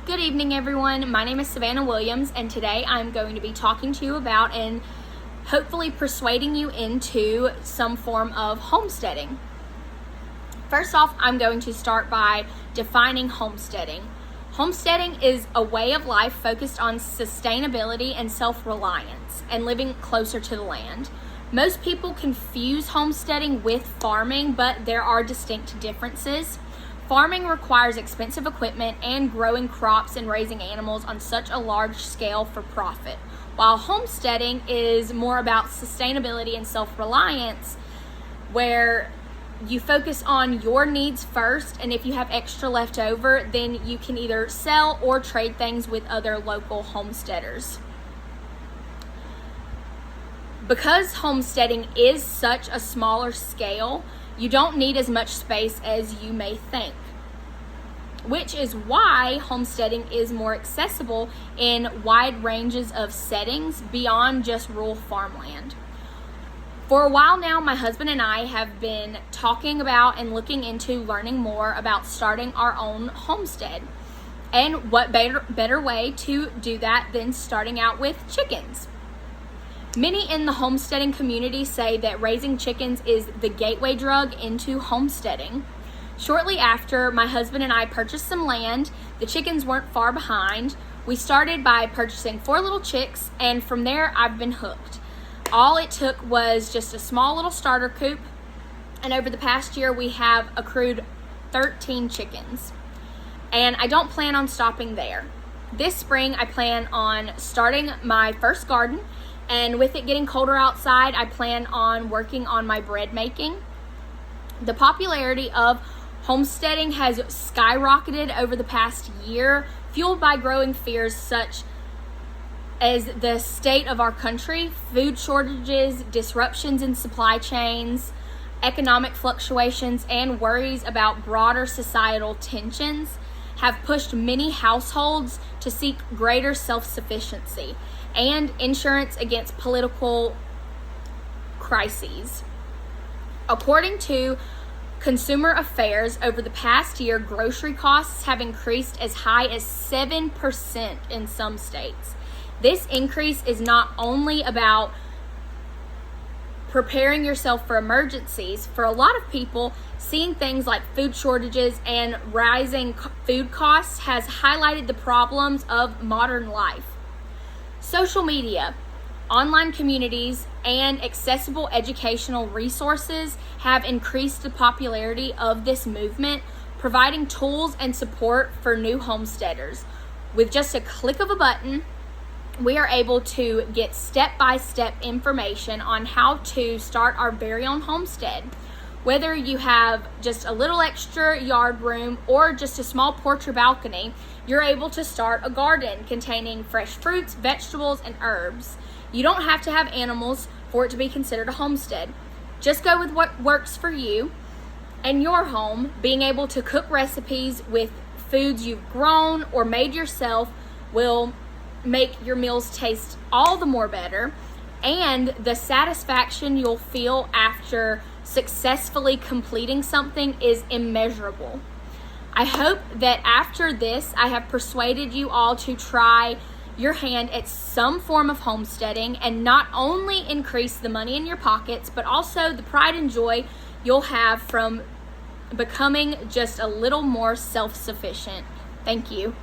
Good evening, everyone. My name is Savannah Williams, and today I'm going to be talking to you about and hopefully persuading you into some form of homesteading. First off, I'm going to start by defining homesteading. Homesteading is a way of life focused on sustainability and self-reliance and living closer to the land. Most people confuse homesteading with farming, but there are distinct differences. Farming requires expensive equipment and growing crops and raising animals on such a large scale for profit, while homesteading is more about sustainability and self-reliance, where you focus on your needs first, and if you have extra left over, then you can either sell or trade things with other local homesteaders. Because homesteading is such a smaller scale, you don't need as much space as you may think, which is why homesteading is more accessible in wide ranges of settings beyond just rural farmland. For a while now, my husband and I have been talking about and looking into learning more about starting our own homestead. And what better way to do that than starting out with chickens? Many in the homesteading community say that raising chickens is the gateway drug into homesteading. Shortly after my husband and I purchased some land, the chickens weren't far behind. We started by purchasing 4 little chicks, and from there I've been hooked. All it took was just a small little starter coop, and over the past year we have accrued 13 chickens. And I don't plan on stopping there. This spring I plan on starting my first garden, and with it getting colder outside, I plan on working on my bread making. The popularity of homesteading has skyrocketed over the past year, fueled by growing fears such as the state of our country, food shortages, disruptions in supply chains, economic fluctuations, and worries about broader societal tensions have pushed many households to seek greater self-sufficiency and insurance against political crises. According to Consumer Affairs, over the past year, grocery costs have increased as high as 7% in some states. This increase is not only about preparing yourself for emergencies. For a lot of people, seeing things like food shortages and rising food costs has highlighted the problems of modern life. Social media, online communities, and accessible educational resources have increased the popularity of this movement, providing tools and support for new homesteaders. With just a click of a button, we are able to get step-by-step information on how to start our very own homestead. Whether you have just a little extra yard room or just a small porch or balcony, you're able to start a garden containing fresh fruits, vegetables, and herbs. You don't have to have animals for it to be considered a homestead. Just go with what works for you and your home. Being able to cook recipes with foods you've grown or made yourself will make your meals taste all the more better, and the satisfaction you'll feel after successfully completing something is immeasurable. I hope that after this, I have persuaded you all to try your hand at some form of homesteading and not only increase the money in your pockets, but also the pride and joy you'll have from becoming just a little more self-sufficient. Thank you.